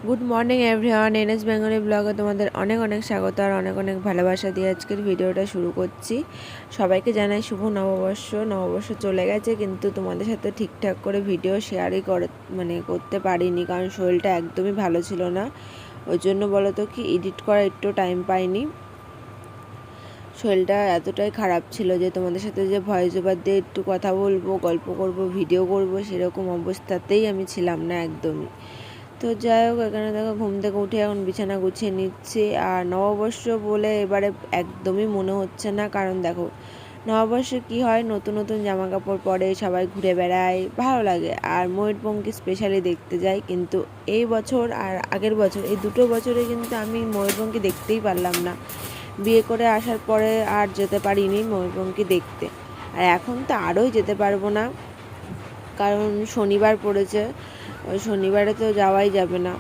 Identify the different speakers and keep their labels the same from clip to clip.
Speaker 1: Good morning everyone, NS Bengali ব্লগে তোমাদের অনেক অনেক স্বাগত আর অনেক অনেক ভালোবাসা দিয়ে আজকের ভিডিওটা শুরু করছি। সবাইকে জানাই শুভ নববর্ষ। নববর্ষ চলে গেছে, কিন্তু তোমাদের সাথে ঠিকঠাক করে ভিডিও শেয়ারই করতে পারিনি, কারণ শরীরটা একদমই ভালো ছিল না। ওই জন্য বলো তো কি এডিট করা একটু টাইম পাইনি। শরীরটা এতটাই খারাপ ছিল যে তোমাদের সাথে যে ভয়েস ওভার দিয়ে একটু কথা বলবো, গল্প করব, ভিডিও করব, সেরকম অবস্থাতেই আমি ছিলাম না একদমই। তো যাই হোক, এখানে দেখো ঘুম থেকে উঠে এখন বিছানা গুছিয়ে নিচ্ছি। আর নববর্ষ বলে এবারে একদমই মনে হচ্ছে না, কারণ দেখো নববর্ষে কি হয়, নতুন নতুন জামা কাপড় পরে সবাই ঘুরে বেড়ায়, ভালো লাগে। আর ময়ূরপঙ্খী স্পেশালি দেখতে যাই, কিন্তু এই বছর আর আগের বছর এই দুটো বছরে কিন্তু আমি ময়ূরপঙ্খী দেখতেই পারলাম না। বিয়ে করে আসার পরে আর যেতে পারিনি ময়ূরপঙ্খী দেখতে, আর এখন তো আরোই যেতে পারবো না, কারণ শনিবার পড়েছে। ওই শনিবারে তো যাওয়াই যাবে না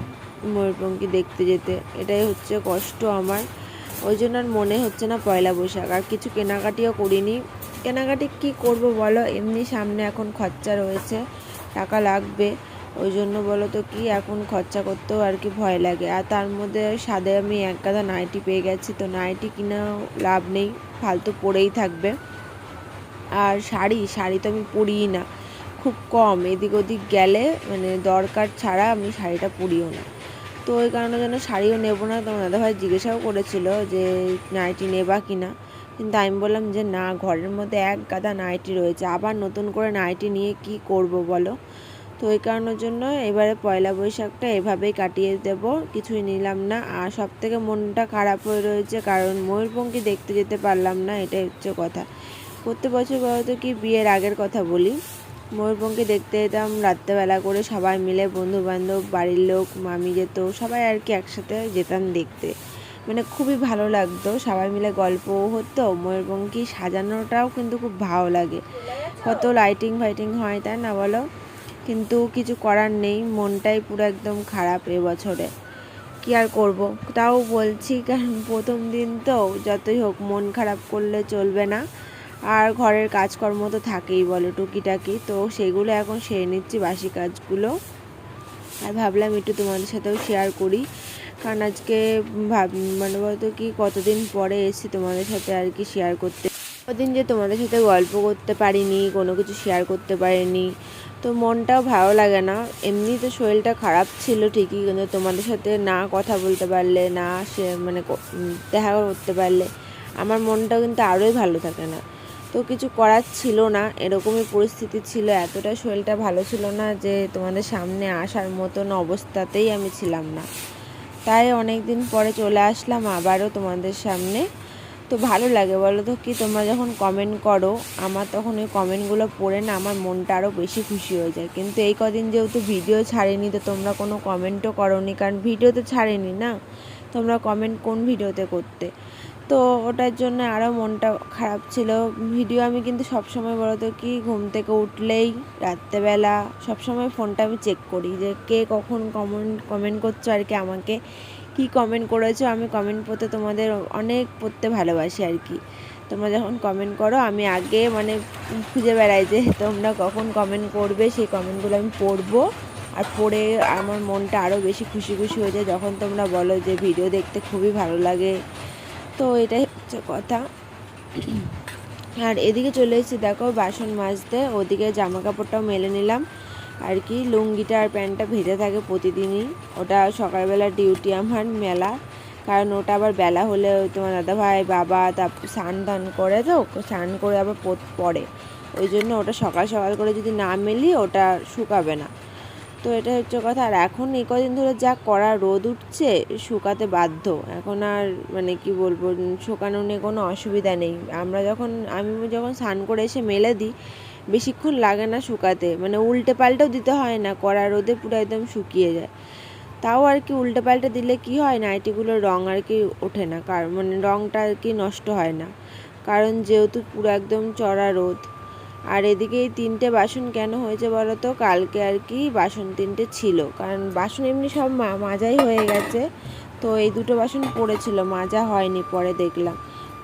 Speaker 1: ময়ূরপঙ্খী দেখতে যেতে, এটাই হচ্ছে কষ্ট আমার। ওই জন্য আর মনে হচ্ছে না পয়লা বৈশাখ। আর কিছু কেনাকাটিও করিনি। কেনাকাটি কি করব বলো, এমনি সামনে এখন খরচা রয়েছে, টাকা লাগবে। ওই জন্য বলো তো কি এখন খরচা করতেও আর কি ভয় লাগে। আর তার মধ্যে সাদে আমি এক গাদা নাইটি পেয়ে গেছি, তো নাইটি কিনাও লাভ নেই, ফালতু পরেই থাকবে। আর শাড়ি তো আমি পরিই না, খুব কম, এদিক ওদিক গেলে দরকার ছাড়া আমি শাড়িটা পরিও না। তো ওই কারণে যেন শাড়িও নেবো না। তোমার দাদাভাই জিজ্ঞাসাও করেছিল যে নাইটি নেবা কি না, কিন্তু আমি বললাম যে না, ঘরের মধ্যে এক গাদা নাইটি রয়েছে, আবার নতুন করে নাইটি নিয়ে কি করব বলো। তো ওই কারণের জন্য এবারে পয়লা বৈশাখটা এভাবেই কাটিয়ে দেব, কিছুই নিলাম না। আর সব থেকে মনটা খারাপ হয়ে রয়েছে, কারণ ময়ূরপঙ্খী দেখতে যেতে পারলাম না, এটাই হচ্ছে কথা। প্রত্যেক বছর বলতো কি বিয়ের আগের কথা বলি, ময়ূরপঙ্খী দেখতে যেতাম রাত্রেবেলা করে, সবাই মিলে, বন্ধু বান্ধব, বাড়ির লোক, মামি যেত, সবাই আর কি একসাথে যেতাম দেখতে। খুবই ভালো লাগতো, সবাই মিলে গল্পও হতো, ময়ূরপঙ্খী সাজানোটাও কিন্তু খুব ভালো লাগে, কত লাইটিং ফাইটিং হয়, তাই না বলো। কিন্তু কিছু করার নেই, মনটাই পুরো একদম খারাপ এবছরে। কি আর করব, তাও বলছি, কারণ প্রথম দিন তো যতই হোক মন খারাপ করলে চলবে না। আর ঘরের কাজকর্ম তো থাকেই বলো টুকিটাকি, তো সেগুলো এখন সেরে নিচ্ছি, বাসি কাজগুলো। আর ভাবলাম একটু তোমাদের সাথেও শেয়ার করি, কারণ আজকে বলতো কি কতদিন পরে এসেছি তোমাদের সাথে আর কি শেয়ার করতে। কদিন যে তোমাদের সাথে গল্প করতে পারিনি, কোনো কিছু শেয়ার করতে পারিনি, তো মনটাও ভালো লাগে না। এমনি তো শরীরটা খারাপ ছিল ঠিকই, কিন্তু তোমাদের সাথে না কথা বলতে পারলে, না সে দেখা করতে পারলে আমার মনটাও কিন্তু আরোই ভালো থাকে না। তো কিছু করার ছিল না, এরকমই পরিস্থিতি ছিল, এতটা শরীরটা ভালো ছিল না যে তোমাদের সামনে আসার মতন অবস্থাতেই আমি ছিলাম না। তাই অনেক দিন পরে চলে আসলাম আবারও তোমাদের সামনে। তো ভালো লাগে বলো তো কি, তোমরা যখন কমেন্ট করো আমার, তখন ওই কমেন্টগুলো পড়ে না আমার মনটা আরও বেশি খুশি হয়ে যায়। কিন্তু এই কদিন যেহেতু ভিডিও ছাড়িনি, তো তোমরা কোনো কমেন্টও করোনি, কারণ ভিডিও তো ছাড়িনি না, তোমরা কমেন্ট কোন ভিডিওতে করতে। তো ওটার জন্য আরও মনটা খারাপ ছিল। ভিডিও আমি কিন্তু সবসময় বলো তো কি ঘুম থেকে উঠলেই রাত্রেবেলা সবসময় ফোনটা আমি চেক করি যে কে কখন কমেন্ট করছো, আর কি আমাকে কি কমেন্ট করেছো। আমি কমেন্ট পড়তে তোমাদের অনেক পড়তে ভালোবাসি আর কি। তোমরা যখন কমেন্ট করো আমি আগে খুঁজে বেড়াই যে তোমরা কখন কমেন্ট করবে, সেই কমেন্টগুলো আমি পড়বো। আর পড়ে আমার মনটা আরও বেশি খুশি খুশি হয়ে যায় যখন তোমরা বলো যে ভিডিও দেখতে খুবই ভালো লাগে। তো এটাই হচ্ছে কথা। আর এদিকে চলে এসেছি দেখো বাসন মাজতে, ওদিকে জামা কাপড়টাও মেলে নিলাম আর কি। লুঙ্গিটা আর প্যান্টটা ভেজে থাকে প্রতিদিনই, ওটা সকালবেলা ডিউটি আমার মেলা, কারণ ওটা আবার বেলা হলে তোমার দাদাভাই বাবা তারপর স্নান টান করে, তো স্নান করে আবার পরে, ওই জন্য ওটা সকাল সকাল করে যদি না মেলি ওটা শুকাবে না। তো এটা হচ্ছে কথা। আর এখন এই কদিন ধরে যা কড়া রোদ উঠছে, শুকাতে বাধ্য এখন। আর কি বলবো, শুকানো নিয়ে কোনো অসুবিধা নেই। আমি যখন স্নান করে এসে মেলে দিই, বেশিক্ষণ লাগে না শুকাতে, উল্টে পাল্টেও দিতে হয় না, কড়া রোদে পুরো একদম শুকিয়ে যায়। তাও আর কি উল্টে পাল্টে দিলে কি হয়, নাইটিগুলোর রঙ আর কি ওঠে না, কারণ রঙটা আর কি নষ্ট হয় না, কারণ যেহেতু পুরো একদম চড়া রোদ। আর এদিকে এই 3টে বাসন কেন হয়েছে বলো তো, কালকে আর কি বাসন 3টে ছিল, কারণ বাসন এমনি সব মাজাই হয়ে গেছে, তো এই 2টো বাসন পড়েছিল, মাজা হয়নি, পরে দেখলাম,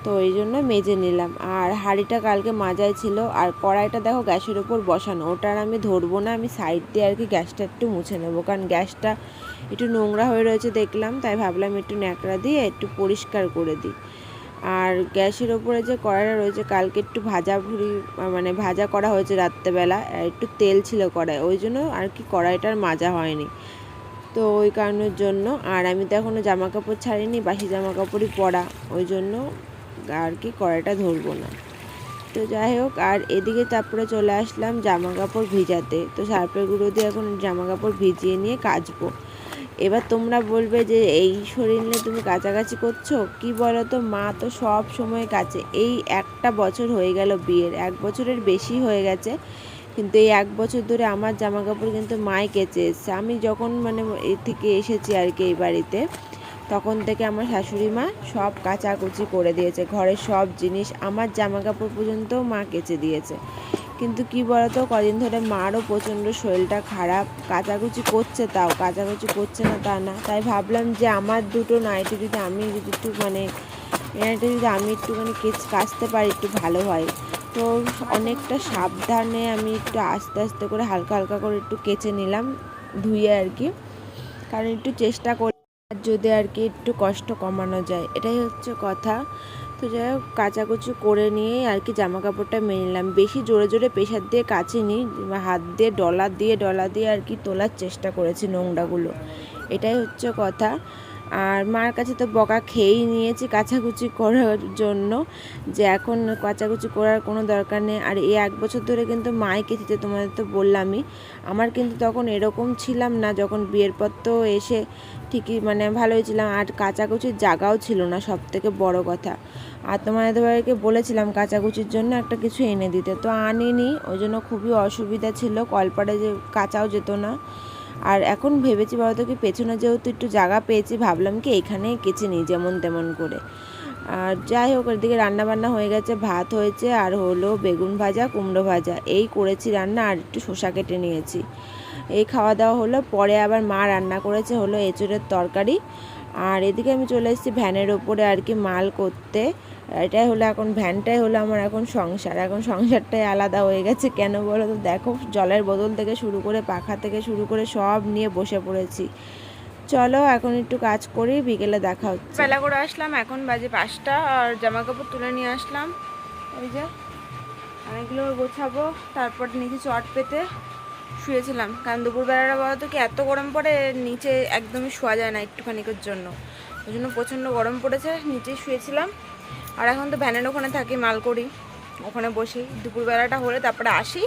Speaker 1: তো এই জন্য মেজে নিলাম। আর হাঁড়িটা কালকে মাজাই ছিল। আর কড়াইটা দেখো গ্যাসের ওপর বসানো, ওটার আমি ধরবো না, আমি সাইড দিয়ে আর কি গ্যাসটা একটু মুছে নেবো, কারণ গ্যাসটা একটু নোংরা হয়ে রয়েছে দেখলাম, তাই ভাবলাম একটু ন্যাকড়া দিয়ে একটু পরিষ্কার করে দিই। আর গ্যাসের ওপরে যে কড়াইটা রয়েছে, কালকে একটু ভাজা করা হয়েছে রাত্রেবেলা, একটু তেল ছিল কড়াই, ওই জন্য আর কি কড়াইটার মাজা হয়নি। তো ওই কারণের জন্য, আর আমি তো এখনও জামা কাপড় ছাড়িনি, বাসি জামা কাপড়ই পরা, ওই জন্য আর কি কড়াইটা ধরবো না। তো যাই হোক, আর এদিকে তারপরে চলে আসলাম জামা কাপড় ভিজাতে। তো সার্ফের গুঁড়ো দিয়ে এখন জামা কাপড় ভিজিয়ে নিয়ে কাচবো। এবার তোমরা বলবে যে এই শরীর নিয়ে তুমি কাচাকাচি করছো, কি বলো তো, মা তো সব সময় কাচে। এই একটা বছর হয়ে গেল বিয়ের, 1 বছরের বেশি হয়ে গেছে, কিন্তু এই 1 বছর ধরে আমার জামা কাপড় কিন্তু মাই কেচে এসছে। আমি যখন এই থেকে এসেছি আর কি এই বাড়িতে, তখন থেকে আমার শাশুড়ি মা সব কাচাকুচি করে দিয়েছে, ঘরের সব জিনিস, আমার জামা কাপড় পর্যন্ত মা কেচে দিয়েছে। কিন্তু কি বলতো, কদিন ধরে মারও প্রচণ্ড শরীরটা খারাপ, কাচাকুচি করছে, তাও কাচাকুচি করছে না তা না। তাই ভাবলাম যে আমার দুটো নাইটি যদি আমি একটুখানি কাচতে পারি, একটু ভালো হয়। তো অনেকটা সাবধানে আমি একটু আস্তে আস্তে করে হালকা হালকা করে একটু কেচে নিলাম, ধুয়ে আর কি, কারণ একটু চেষ্টা করি যদি আর কি একটু কষ্ট কমানো যায়, এটাই হচ্ছে কথা। তো যাই হোক, কাচাকুচি করে নিয়ে আর কি জামা কাপড়টা মেনে নিলাম। বেশি জোরে জোরে প্রেশার দিয়ে কাচিনি, হাত দিয়ে ডলা দিয়ে আর কি তোলার চেষ্টা করেছি নোংরাগুলো, এটাই হচ্ছে কথা। আর মার কাছে তো বকা খেয়েই নিয়েছি কাচাকুচি করার জন্য, যে এখন কাচাকুচি করার কোনো দরকার নেই। আর এই 1 বছর ধরে কিন্তু মাই কেচেছে, তোমাদের তো বললামই। আমার কিন্তু তখন এরকম ছিলাম না, যখন বিয়ের পর তো এসে ঠিকই ভালোই ছিলাম, আর কাচাকুচির জায়গাও ছিল না, সব থেকে বড় কথা। আর তোমাদের ভাইকে বলেছিলাম কাচাকুচির জন্য একটা কিছু এনে দিতে, তো আনিনি, ওই জন্য খুবই অসুবিধা ছিল, কলপাড়ে যে কাচাও যেত না। আর এখন ভেবেছি বলতো কি, পেছনে যেহেতু একটু জায়গা পেয়েছি, ভাবলাম কি এখানেই কেচে নিই যেমন তেমন করে। আর যাই হোক, এদিকে রান্নাবান্না হয়ে গেছে, ভাত হয়েছে, আর হলো বেগুন ভাজা, কুমড়ো ভাজা, এই করেছি রান্না, আর একটু শসা কেটে নিয়েছি। এই খাওয়া দাওয়া হলো। পরে আবার মা রান্না করেছে হলো এঁচোড়ের তরকারি। আর এদিকে আমি চলে এসেছি ভ্যানের ওপরে আর কি মাল করতে। এটাই হলো এখন, ভ্যানটাই হলো আমার এখন সংসার, এখন সংসারটাই আলাদা হয়ে গেছে। কেন বলো তো, দেখো জলের বোতল থেকে শুরু করে পাখা থেকে শুরু করে সব নিয়ে বসে পড়েছি। চলো এখন একটু কাজ করি, বিকেলে দেখা হচ্ছে। বেলা করে আসলাম, এখন বাজে 5টা, আর জামা কাপড় তুলে নিয়ে আসলাম, ওই যে অনেকগুলো গোছাবো, তারপর নিচে চট পেতে শুয়েছিলাম। কারণ দুপুরবেলাটা বলো তো কি, এত গরম পড়ে, নিচে একদমই শোয়া যায় না একটুখানিকের জন্য, ওই জন্য প্রচণ্ড গরম পড়েছে, নিচেই শুয়েছিলাম। আর এখন তো ভ্যানের ওখানে থাকি, মাল করি, ওখানে বসি। দুপুরবেলাটা হলে তারপরে আসি,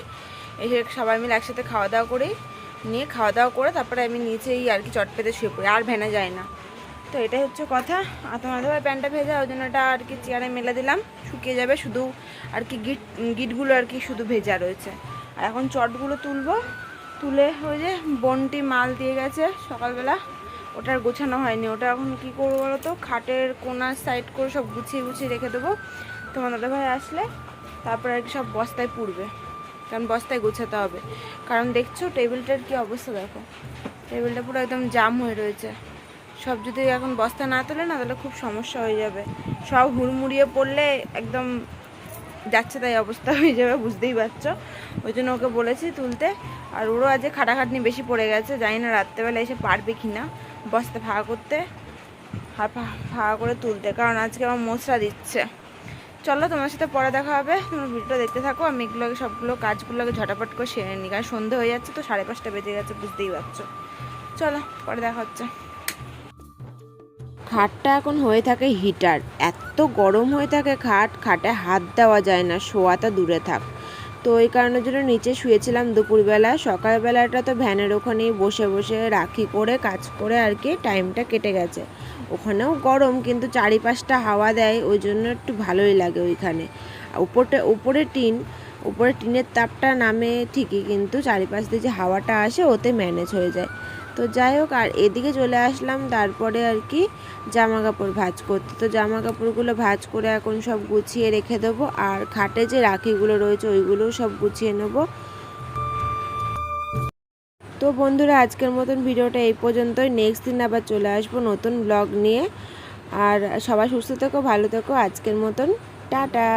Speaker 1: এসে সবাই মিলে একসাথে খাওয়া দাওয়া করি, নিয়ে খাওয়া দাওয়া করে তারপরে আমি নিচেই আর কি চট পেতে শুয়ে পড়ি, আর ভ্যানে যায় না। তো এটাই হচ্ছে কথা। আর তোমাদের ভাই প্যান্টটা ভেজা, ওই জন্য এটা আর কি চেয়ারে মেলে দিলাম, শুকিয়ে যাবে, শুধু আর কি গিটগুলো আর কি শুধু ভেজা রয়েছে। আর এখন চটগুলো তুলে ওই যে বন্টি মাল দিয়ে গেছে সকালবেলা, ওটা আর গোছানো হয়নি। ওটা এখন কী করবো বলো তো, খাটের কোনার সাইড করে সব গুছিয়ে রেখে দেবো, তোমার দাদা ভাই আসলে তারপরে আর কি সব বস্তায় পুড়বে, কারণ বস্তায় গোছাতে হবে। কারণ দেখছো টেবিলটার কি অবস্থা, দেখো টেবিলটা পুরো একদম জাম হয়ে রয়েছে। সব যদি এখন বস্তা না তোলে না, তাহলে খুব সমস্যা হয়ে যাবে, সব হুড়মুড়িয়ে পড়লে একদম যাচ্ছে তাই অবস্থা হয়ে যাবে, বুঝতেই পারছো। ওই জন্য ওকে বলেছি তুলতে। আর ওরও আজকে খাটাখাটনি বেশি পড়ে গেছে, জানি না রাত্রেবেলা এসে পারবে কি না বস্তা ফাঁকা করতে, ফাঁকা করে তুলতে, কারণ আজকে আমার মশলা দিচ্ছে। চলো তোমার সাথে পরে দেখা হবে, তোমার ভিডিওটা দেখতে থাকো। আমি সবগুলো কাজগুলোকে ঝটাপট করে সেরে নিই, কারণ সন্ধে হয়ে যাচ্ছে তো, 5:30 বেজে গেছে, বুঝতেই পারছো। চলো পরে দেখা হচ্ছে। খাটটা এখন হয়ে থাকে হিটার, এত গরম হয়ে থাকে খাটে হাত দেওয়া যায় না, শোয়াটা দূরে থাক। তো ওই কারণের জন্য নিচে শুয়েছিলাম দুপুরবেলা। সকালবেলাটা তো ভ্যানের ওখানেই বসে বসে রাখি করে কাজ করে আর কি টাইমটা কেটে গেছে। ওখানেও গরম, কিন্তু চারিপাশটা হাওয়া দেয়, ওই জন্য একটু ভালোই লাগে ওইখানে। উপরে টিনের তাপটা নামে ঠিকই, কিন্তু চারিপাশ দিয়ে যে হাওয়াটা আসে ওতে ম্যানেজ হয়ে যায়। তো যাই হোক, আর এদিকে চলে আসলাম তারপরে আর কি জামা কাপড় ভাঁজ করতে। তো জামা কাপড়গুলো ভাঁজ করে এখন সব গুছিয়ে রেখে দেবো, আর খাটে যে রাখিগুলো রয়েছে ওইগুলোও সব গুছিয়ে নেব। তো বন্ধুরা, আজকের মতন ভিডিওটা এই পর্যন্তই। নেক্সট দিন আবার চলে আসবো নতুন ব্লগ নিয়ে। আর সবাই সুস্থ থেকো, ভালো থেকো। আজকের মতন টাটা।